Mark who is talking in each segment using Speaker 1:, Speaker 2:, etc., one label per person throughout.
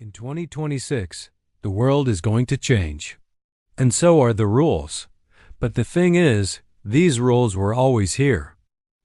Speaker 1: In 2026, the world is going to change. And so are the rules. But the thing is, these rules were always here.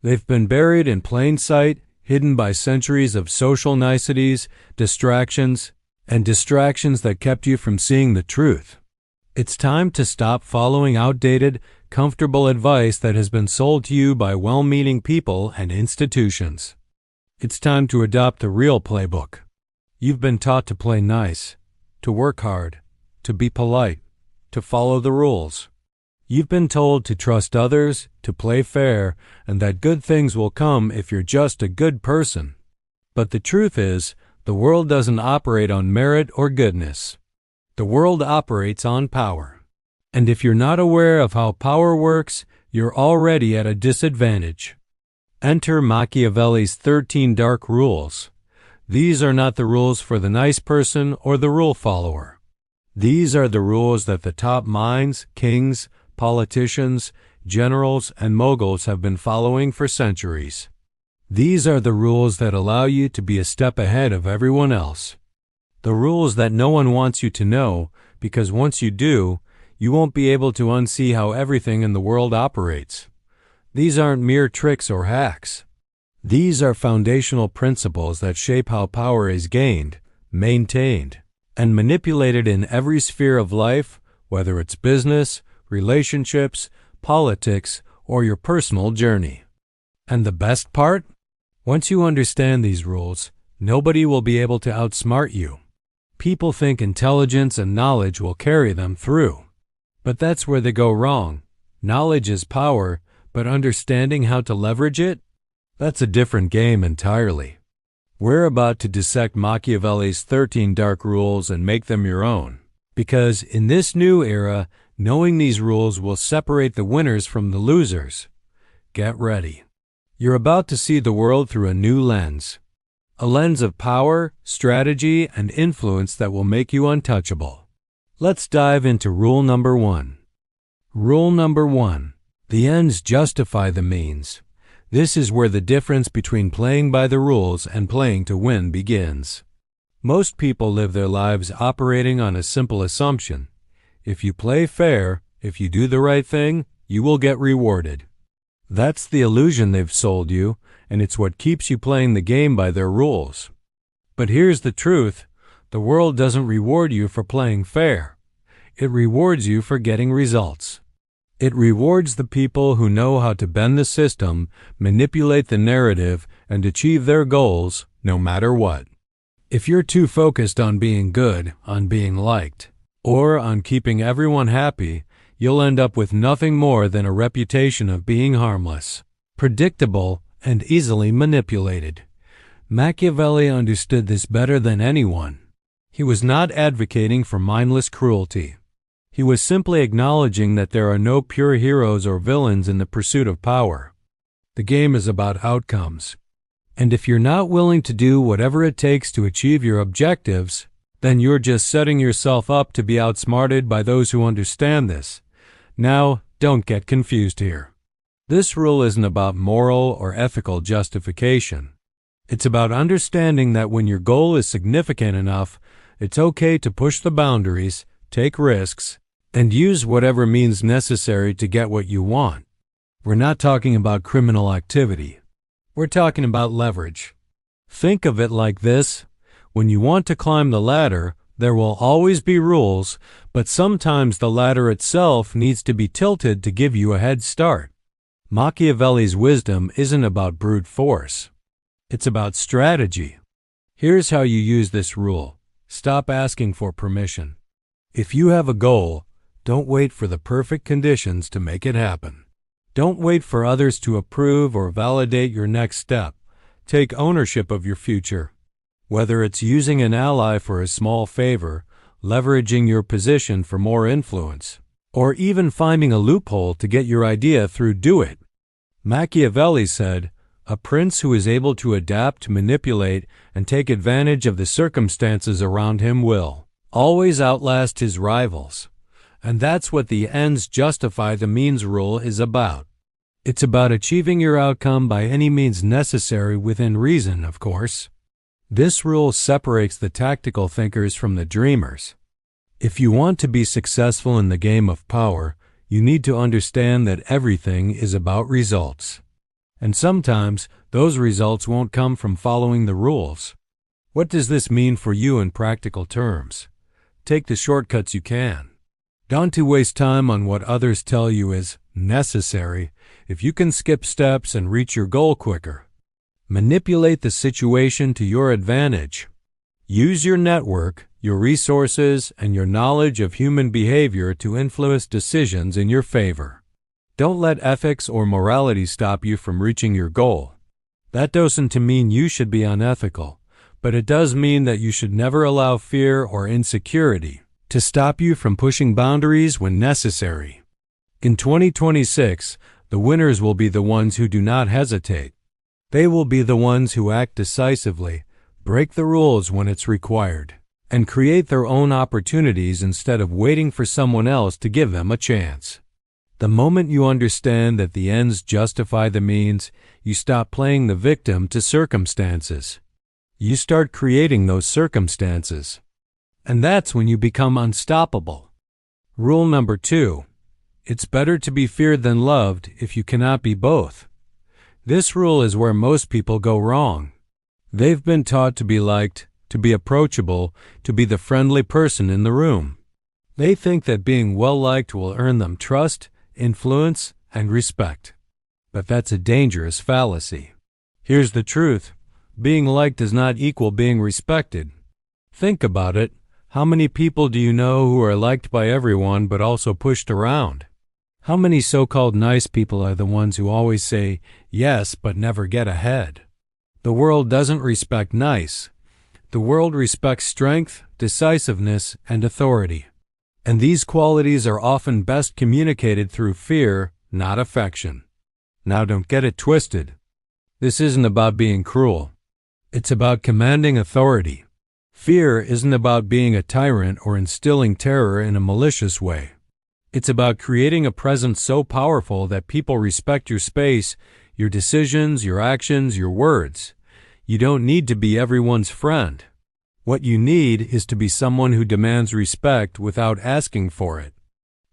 Speaker 1: They've been buried in plain sight, hidden by centuries of social niceties, distractions that kept you from seeing the truth. It's time to stop following outdated, comfortable advice that has been sold to you by well-meaning people and institutions. It's time to adopt the real playbook. You've been taught to play nice, to work hard, to be polite, to follow the rules. You've been told to trust others, to play fair, and that good things will come if you're just a good person. But the truth is, the world doesn't operate on merit or goodness. The world operates on power. And if you're not aware of how power works, you're already at a disadvantage. Enter Machiavelli's 13 Dark Rules. These are not the rules for the nice person or the rule follower. These are the rules that the top minds, kings, politicians, generals, and moguls have been following for centuries. These are the rules that allow you to be a step ahead of everyone else. The rules that no one wants you to know, because once you do, you won't be able to unsee how everything in the world operates. These aren't mere tricks or hacks. These are foundational principles that shape how power is gained, maintained, and manipulated in every sphere of life, whether it's business, relationships, politics, or your personal journey. And the best part? Once you understand these rules, nobody will be able to outsmart you. People think intelligence and knowledge will carry them through. But that's where they go wrong. Knowledge is power, but understanding how to leverage it? That's a different game entirely. We're about to dissect Machiavelli's 13 Dark Rules and make them your own. Because in this new era, knowing these rules will separate the winners from the losers. Get ready. You're about to see the world through a new lens. A lens of power, strategy, and influence that will make you untouchable. Let's dive into rule number 1. Rule number 1. The ends justify the means. This is where the difference between playing by the rules and playing to win begins. Most people live their lives operating on a simple assumption. If you play fair, if you do the right thing, you will get rewarded. That's the illusion they've sold you, and it's what keeps you playing the game by their rules. But here's the truth. The world doesn't reward you for playing fair. It rewards you for getting results. It rewards the people who know how to bend the system, manipulate the narrative, and achieve their goals, no matter what. If you're too focused on being good, on being liked, or on keeping everyone happy, you'll end up with nothing more than a reputation of being harmless, predictable, and easily manipulated. Machiavelli understood this better than anyone. He was not advocating for mindless cruelty. He was simply acknowledging that there are no pure heroes or villains in the pursuit of power. The game is about outcomes. And if you're not willing to do whatever it takes to achieve your objectives, then you're just setting yourself up to be outsmarted by those who understand this. Now, don't get confused here. This rule isn't about moral or ethical justification. It's about understanding that when your goal is significant enough, it's okay to push the boundaries, take risks, and use whatever means necessary to get what you want. We're not talking about criminal activity. We're talking about leverage. Think of it like this. When you want to climb the ladder, there will always be rules, but sometimes the ladder itself needs to be tilted to give you a head start. Machiavelli's wisdom isn't about brute force. It's about strategy. Here's how you use this rule. Stop asking for permission. If you have a goal, don't wait for the perfect conditions to make it happen. Don't wait for others to approve or validate your next step. Take ownership of your future. Whether it's using an ally for a small favor, leveraging your position for more influence, or even finding a loophole to get your idea through, do it. Machiavelli said, "A prince who is able to adapt, manipulate, and take advantage of the circumstances around him will always outlast his rivals." And that's what the ends justify the means rule is about. It's about achieving your outcome by any means necessary within reason, of course. This rule separates the tactical thinkers from the dreamers. If you want to be successful in the game of power, you need to understand that everything is about results. And sometimes those results won't come from following the rules. What does this mean for you in practical terms? Take the shortcuts you can. Don't waste time on what others tell you is necessary if you can skip steps and reach your goal quicker. Manipulate the situation to your advantage. Use your network, your resources, and your knowledge of human behavior to influence decisions in your favor. Don't let ethics or morality stop you from reaching your goal. That doesn't mean you should be unethical, but it does mean that you should never allow fear or insecurity to stop you from pushing boundaries when necessary. In 2026, the winners will be the ones who do not hesitate. They will be the ones who act decisively, break the rules when it's required, and create their own opportunities instead of waiting for someone else to give them a chance. The moment you understand that the ends justify the means, you stop playing the victim to circumstances. You start creating those circumstances. And that's when you become unstoppable. Rule number 2. It's better to be feared than loved if you cannot be both. This rule is where most people go wrong. They've been taught to be liked, to be approachable, to be the friendly person in the room. They think that being well-liked will earn them trust, influence, and respect. But that's a dangerous fallacy. Here's the truth. Being liked does not equal being respected. Think about it. How many people do you know who are liked by everyone but also pushed around? How many so-called nice people are the ones who always say yes but never get ahead? The world doesn't respect nice. The world respects strength, decisiveness, and authority. And these qualities are often best communicated through fear, not affection. Now don't get it twisted. This isn't about being cruel. It's about commanding authority. Fear isn't about being a tyrant or instilling terror in a malicious way. It's about creating a presence so powerful that people respect your space, your decisions, your actions, your words. You don't need to be everyone's friend. What you need is to be someone who demands respect without asking for it.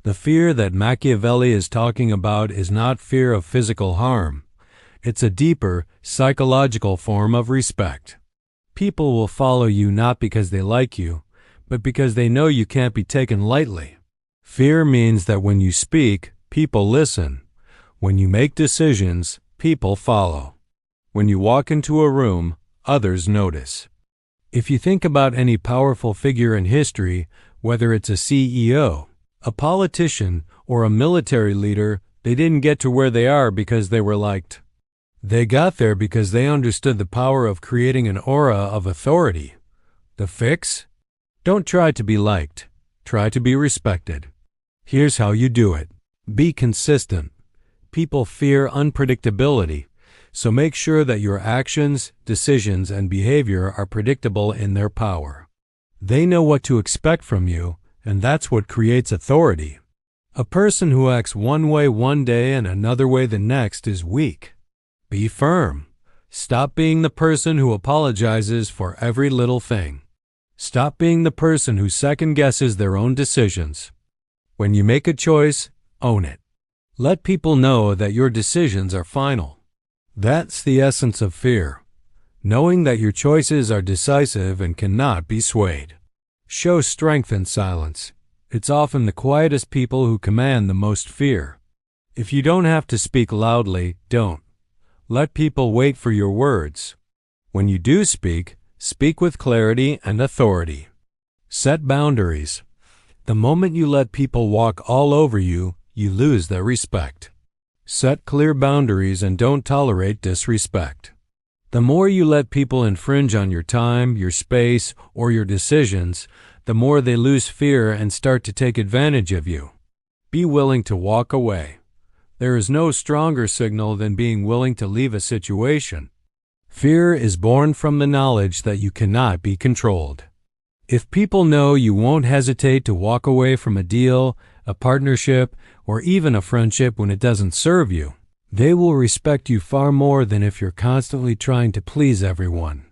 Speaker 1: The fear that Machiavelli is talking about is not fear of physical harm. It's a deeper, psychological form of respect. People will follow you not because they like you, but because they know you can't be taken lightly. Fear means that when you speak, people listen. When you make decisions, people follow. When you walk into a room, others notice. If you think about any powerful figure in history, whether it's a CEO, a politician, or a military leader, they didn't get to where they are because they were liked. They got there because they understood the power of creating an aura of authority. The fix? Don't try to be liked. Try to be respected. Here's how you do it. Be consistent. People fear unpredictability, so make sure that your actions, decisions, and behavior are predictable in their power. They know what to expect from you, and that's what creates authority. A person who acts one way one day and another way the next is weak. Be firm. Stop being the person who apologizes for every little thing. Stop being the person who second-guesses their own decisions. When you make a choice, own it. Let people know that your decisions are final. That's the essence of fear. Knowing that your choices are decisive and cannot be swayed. Show strength in silence. It's often the quietest people who command the most fear. If you don't have to speak loudly, don't. Let people wait for your words. When you do speak, speak with clarity and authority. Set boundaries. The moment you let people walk all over you, you lose their respect. Set clear boundaries and don't tolerate disrespect. The more you let people infringe on your time, your space, or your decisions, the more they lose fear and start to take advantage of you. Be willing to walk away. There is no stronger signal than being willing to leave a situation. Fear is born from the knowledge that you cannot be controlled. If people know you won't hesitate to walk away from a deal, a partnership, or even a friendship when it doesn't serve you, they will respect you far more than if you're constantly trying to please everyone.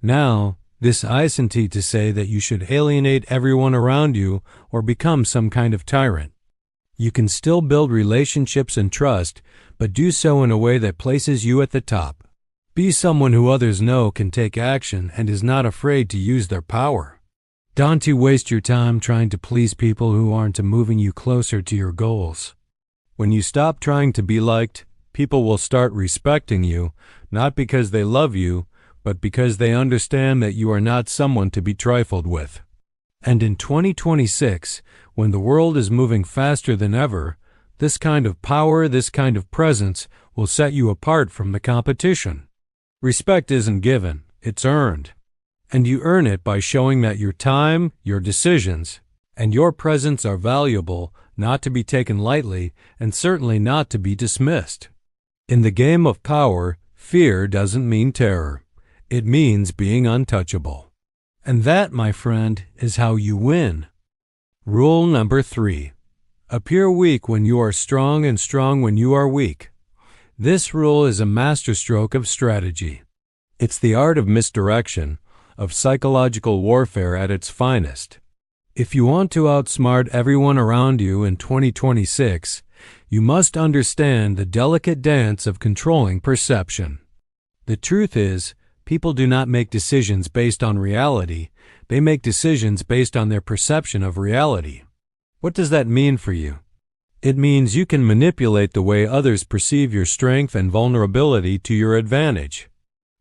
Speaker 1: Now, this isn't to say that you should alienate everyone around you or become some kind of tyrant. You can still build relationships and trust, but do so in a way that places you at the top. Be someone who others know can take action and is not afraid to use their power. Don't waste your time trying to please people who aren't moving you closer to your goals. When you stop trying to be liked, people will start respecting you, not because they love you, but because they understand that you are not someone to be trifled with. And in 2026, when the world is moving faster than ever, this kind of power, this kind of presence will set you apart from the competition. Respect isn't given, it's earned. And you earn it by showing that your time, your decisions, and your presence are valuable, not to be taken lightly, and certainly not to be dismissed. In the game of power, fear doesn't mean terror. It means being untouchable. And that, my friend, is how you win. Rule number 3. Appear weak when you are strong and strong when you are weak. This rule is a masterstroke of strategy. It's the art of misdirection, of psychological warfare at its finest. If you want to outsmart everyone around you in 2026, you must understand the delicate dance of controlling perception. The truth is, people do not make decisions based on reality. They make decisions based on their perception of reality. What does that mean for you? It means you can manipulate the way others perceive your strength and vulnerability to your advantage.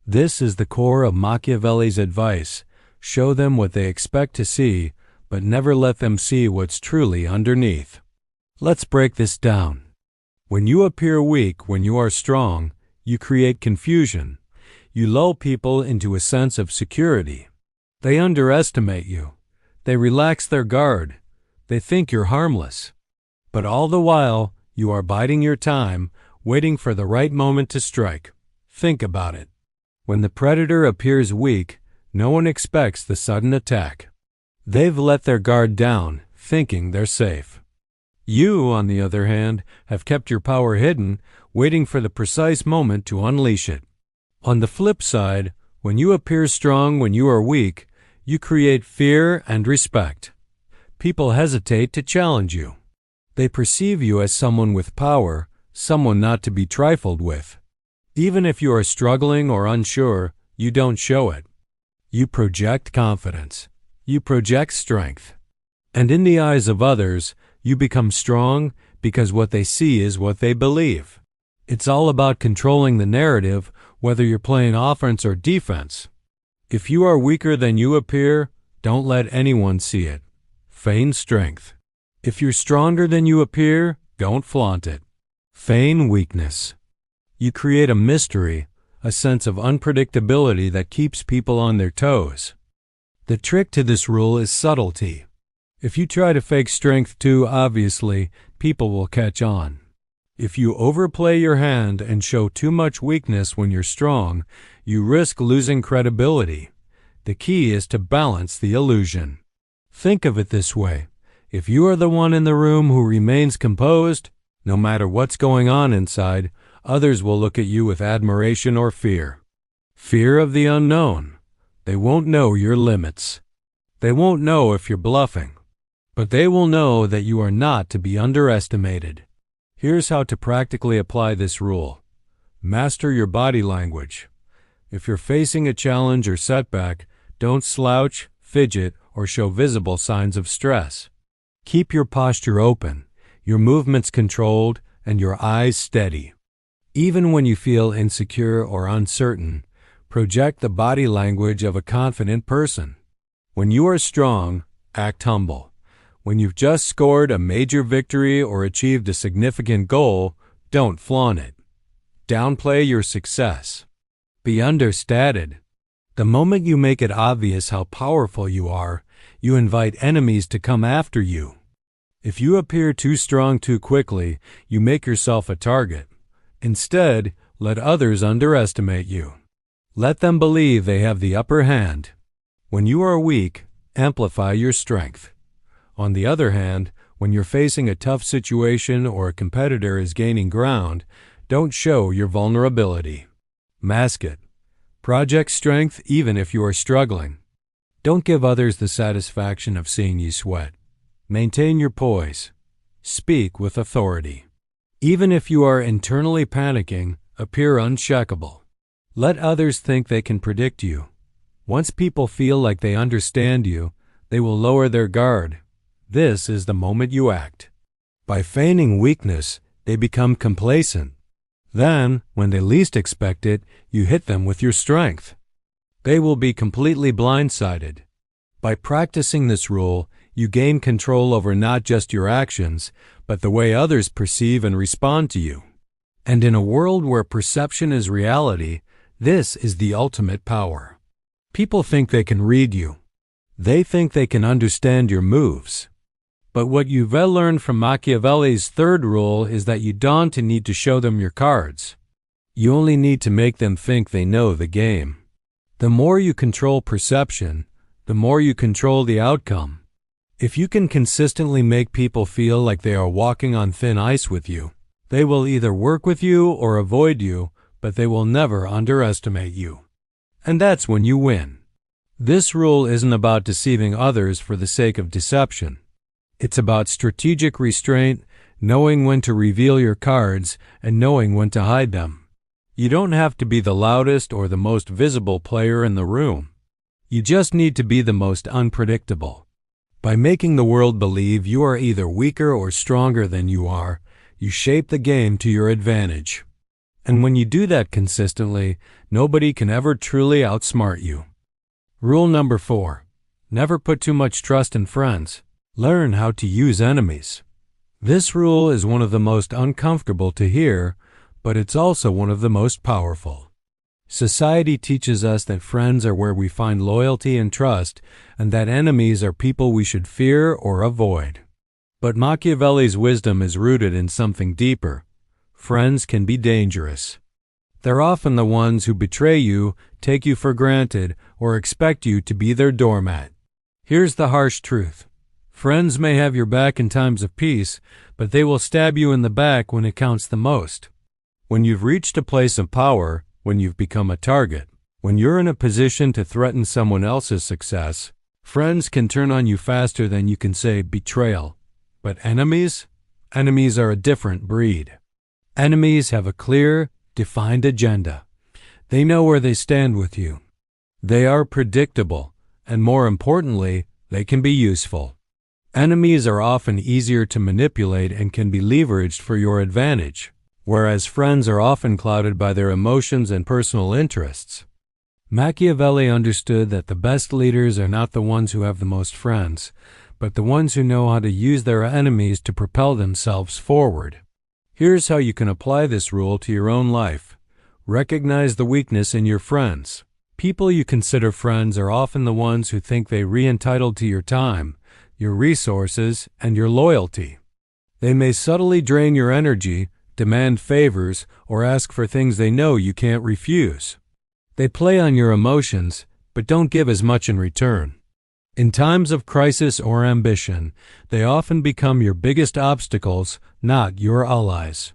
Speaker 1: This is the core of Machiavelli's advice. Show them what they expect to see, but never let them see what's truly underneath. Let's break this down. When you appear weak when you are strong, you create confusion. You lull people into a sense of security. They underestimate you. They relax their guard. They think you're harmless. But all the while, you are biding your time, waiting for the right moment to strike. Think about it. When the predator appears weak, no one expects the sudden attack. They've let their guard down, thinking they're safe. You, on the other hand, have kept your power hidden, waiting for the precise moment to unleash it. On the flip side, when you appear strong when you are weak, you create fear and respect. People hesitate to challenge you. They perceive you as someone with power, someone not to be trifled with. Even if you are struggling or unsure, you don't show it. You project confidence. You project strength. And in the eyes of others, you become strong because what they see is what they believe. It's all about controlling the narrative, whether you're playing offense or defense. If you are weaker than you appear, don't let anyone see it. Feign strength. If you're stronger than you appear, don't flaunt it. Feign weakness. You create a mystery, a sense of unpredictability that keeps people on their toes. The trick to this rule is subtlety. If you try to fake strength too obviously, people will catch on. If you overplay your hand and show too much weakness when you're strong, you risk losing credibility. The key is to balance the illusion. Think of it this way. If you are the one in the room who remains composed, no matter what's going on inside, others will look at you with admiration or fear. Fear of the unknown. They won't know your limits. They won't know if you're bluffing. But they will know that you are not to be underestimated. Here's how to practically apply this rule. Master your body language. If you're facing a challenge or setback, don't slouch, fidget, or show visible signs of stress. Keep your posture open, your movements controlled, and your eyes steady. Even when you feel insecure or uncertain, project the body language of a confident person. When you are strong, act humble. When you've just scored a major victory or achieved a significant goal, don't flaunt it. Downplay your success. Be understated. The moment you make it obvious how powerful you are, you invite enemies to come after you. If you appear too strong too quickly, you make yourself a target. Instead, let others underestimate you. Let them believe they have the upper hand. When you are weak, amplify your strength. On the other hand, when you're facing a tough situation or a competitor is gaining ground, don't show your vulnerability. Mask it. Project strength even if you are struggling. Don't give others the satisfaction of seeing you sweat. Maintain your poise. Speak with authority. Even if you are internally panicking, appear unshakable. Let others think they can predict you. Once people feel like they understand you, they will lower their guard. This is the moment you act. By feigning weakness, they become complacent. Then, when they least expect it, you hit them with your strength. They will be completely blindsided. By practicing this rule, you gain control over not just your actions, but the way others perceive and respond to you. And in a world where perception is reality, this is the ultimate power. People think they can read you. They think they can understand your moves. But what you've learned from Machiavelli's third rule is that you don't need to show them your cards. You only need to make them think they know the game. The more you control perception, the more you control the outcome. If you can consistently make people feel like they are walking on thin ice with you, they will either work with you or avoid you, but they will never underestimate you. And that's when you win. This rule isn't about deceiving others for the sake of deception. It's about strategic restraint, knowing when to reveal your cards, and knowing when to hide them. You don't have to be the loudest or the most visible player in the room. You just need to be the most unpredictable. By making the world believe you are either weaker or stronger than you are, you shape the game to your advantage. And when you do that consistently, nobody can ever truly outsmart you. Rule number 4. Never put too much trust in friends. Learn how to use enemies. This rule is one of the most uncomfortable to hear, but it's also one of the most powerful. Society teaches us that friends are where we find loyalty and trust, and that enemies are people we should fear or avoid. But Machiavelli's wisdom is rooted in something deeper. Friends can be dangerous. They're often the ones who betray you, take you for granted, or expect you to be their doormat. Here's the harsh truth. Friends may have your back in times of peace, but they will stab you in the back when it counts the most. When you've reached a place of power, when you've become a target, when you're in a position to threaten someone else's success, friends can turn on you faster than you can say betrayal. But enemies? Enemies are a different breed. Enemies have a clear, defined agenda. They know where they stand with you. They are predictable, and more importantly, they can be useful. Enemies are often easier to manipulate and can be leveraged for your advantage, whereas friends are often clouded by their emotions and personal interests. Machiavelli understood that the best leaders are not the ones who have the most friends, but the ones who know how to use their enemies to propel themselves forward. Here's how you can apply this rule to your own life. Recognize the weakness in your friends. People you consider friends are often the ones who think they're entitled to your time, your resources, and your loyalty. They may subtly drain your energy, demand favors, or ask for things they know you can't refuse. They play on your emotions, but don't give as much in return. In times of crisis or ambition, they often become your biggest obstacles, not your allies.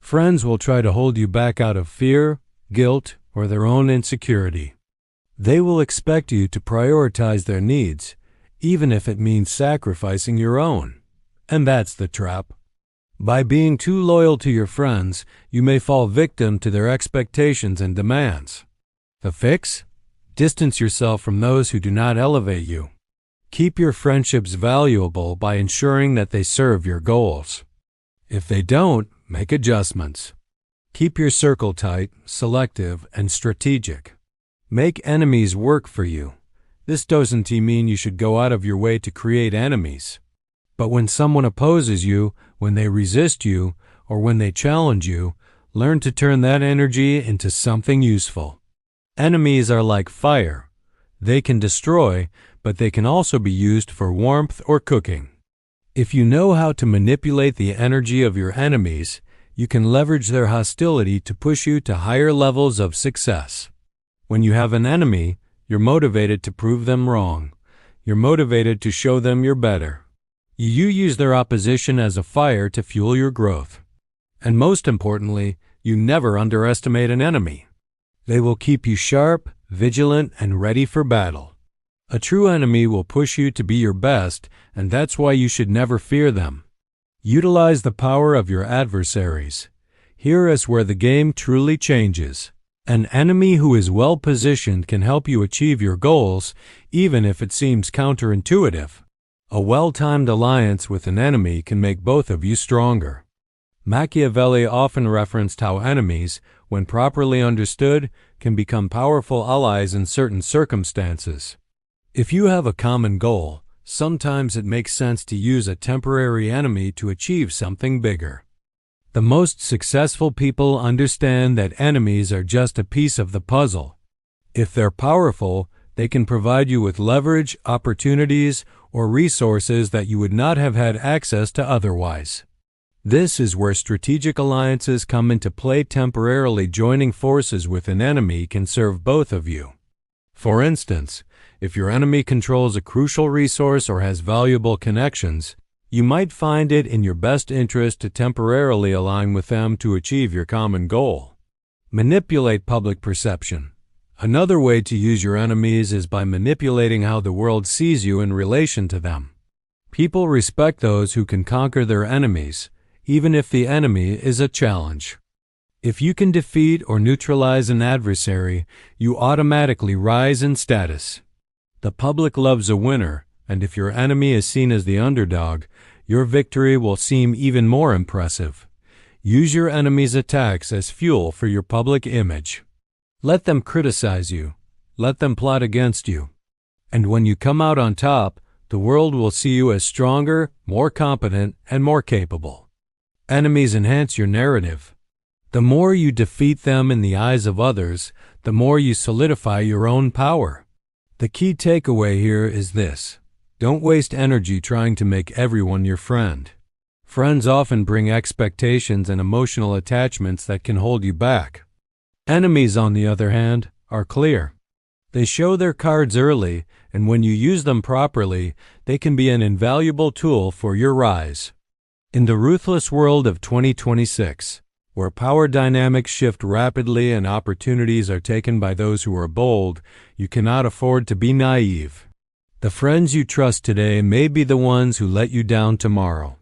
Speaker 1: Friends will try to hold you back out of fear, guilt, or their own insecurity. They will expect you to prioritize their needs, even if it means sacrificing your own. And that's the trap. By being too loyal to your friends, you may fall victim to their expectations and demands. The fix? Distance yourself from those who do not elevate you. Keep your friendships valuable by ensuring that they serve your goals. If they don't, make adjustments. Keep your circle tight, selective, and strategic. Make enemies work for you. This doesn't mean you should go out of your way to create enemies. But when someone opposes you, when they resist you, or when they challenge you, learn to turn that energy into something useful. Enemies are like fire. They can destroy, but they can also be used for warmth or cooking. If you know how to manipulate the energy of your enemies, you can leverage their hostility to push you to higher levels of success. When you have an enemy, you're motivated to prove them wrong. You're motivated to show them you're better. You use their opposition as a fire to fuel your growth. And most importantly, you never underestimate an enemy. They will keep you sharp, vigilant, and ready for battle. A true enemy will push you to be your best, and that's why you should never fear them. Utilize the power of your adversaries. Here is where the game truly changes. An enemy who is well positioned can help you achieve your goals, even if it seems counterintuitive. A well-timed alliance with an enemy can make both of you stronger. Machiavelli often referenced how enemies, when properly understood, can become powerful allies in certain circumstances. If you have a common goal, sometimes it makes sense to use a temporary enemy to achieve something bigger. The most successful people understand that enemies are just a piece of the puzzle. If they're powerful, they can provide you with leverage, opportunities, or resources that you would not have had access to otherwise. This is where strategic alliances come into play. Temporarily joining forces with an enemy can serve both of you. For instance, if your enemy controls a crucial resource or has valuable connections, you might find it in your best interest to temporarily align with them to achieve your common goal. Manipulate public perception. Another way to use your enemies is by manipulating how the world sees you in relation to them. People respect those who can conquer their enemies, even if the enemy is a challenge. If you can defeat or neutralize an adversary, you automatically rise in status. The public loves a winner, and if your enemy is seen as the underdog, your victory will seem even more impressive. Use your enemy's attacks as fuel for your public image. Let them criticize you. Let them plot against you. And when you come out on top, the world will see you as stronger, more competent, and more capable. Enemies enhance your narrative. The more you defeat them in the eyes of others, the more you solidify your own power. The key takeaway here is this: don't waste energy trying to make everyone your friend. Friends often bring expectations and emotional attachments that can hold you back. Enemies, on the other hand, are clear. They show their cards early, and when you use them properly, they can be an invaluable tool for your rise. In the ruthless world of 2026, where power dynamics shift rapidly and opportunities are taken by those who are bold, you cannot afford to be naive. The friends you trust today may be the ones who let you down tomorrow.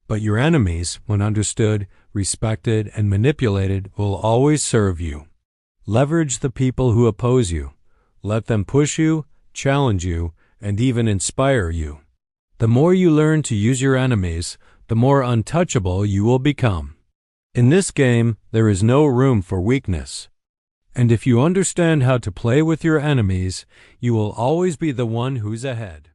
Speaker 1: But your enemies, when understood, respected, and manipulated, will always serve you. Leverage the people who oppose you. Let them push you, challenge you, and even inspire you. The more you learn to use your enemies, the more untouchable you will become. In this game, there is no room for weakness. And if you understand how to play with your enemies, you will always be the one who's ahead.